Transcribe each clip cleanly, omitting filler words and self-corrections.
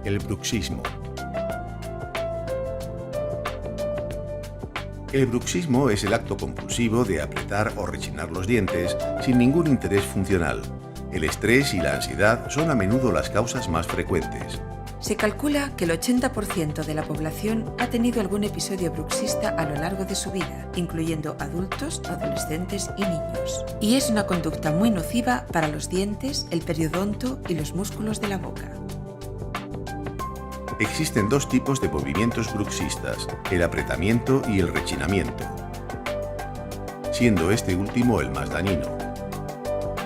El bruxismo. El bruxismo es el acto compulsivo de apretar o rechinar los dientes sin ningún interés funcional. El estrés y la ansiedad son a menudo las causas más frecuentes. Se calcula que el 80% de la población ha tenido algún episodio bruxista a lo largo de su vida, incluyendo adultos, adolescentes y niños. Y es una conducta muy nociva para los dientes, el periodonto y los músculos de la boca. Existen dos tipos de movimientos bruxistas, el apretamiento y el rechinamiento, siendo este último el más dañino.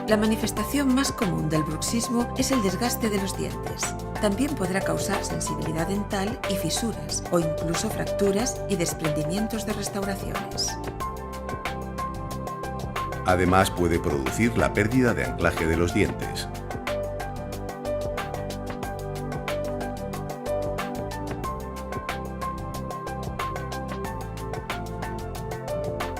La manifestación más común del bruxismo es el desgaste de los dientes. También podrá causar sensibilidad dental y fisuras, o incluso fracturas y desprendimientos de restauraciones. Además, puede producir la pérdida de anclaje de los dientes.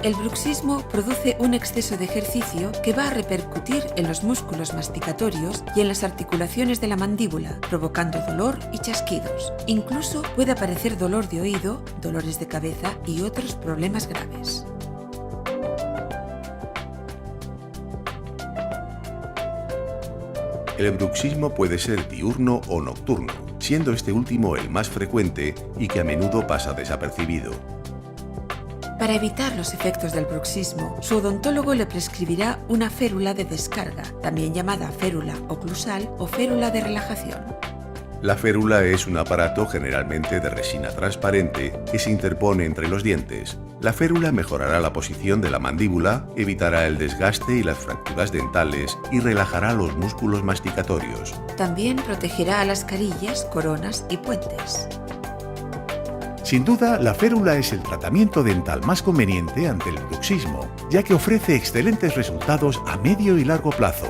El bruxismo produce un exceso de ejercicio que va a repercutir en los músculos masticatorios y en las articulaciones de la mandíbula, provocando dolor y chasquidos. Incluso puede aparecer dolor de oído, dolores de cabeza y otros problemas graves. El bruxismo puede ser diurno o nocturno, siendo este último el más frecuente y que a menudo pasa desapercibido. Para evitar los efectos del bruxismo, su odontólogo le prescribirá una férula de descarga, también llamada férula oclusal o férula de relajación. La férula es un aparato generalmente de resina transparente que se interpone entre los dientes. La férula mejorará la posición de la mandíbula, evitará el desgaste y las fracturas dentales y relajará los músculos masticatorios. También protegerá a las carillas, coronas y puentes. Sin duda, la férula es el tratamiento dental más conveniente ante el bruxismo, ya que ofrece excelentes resultados a medio y largo plazo.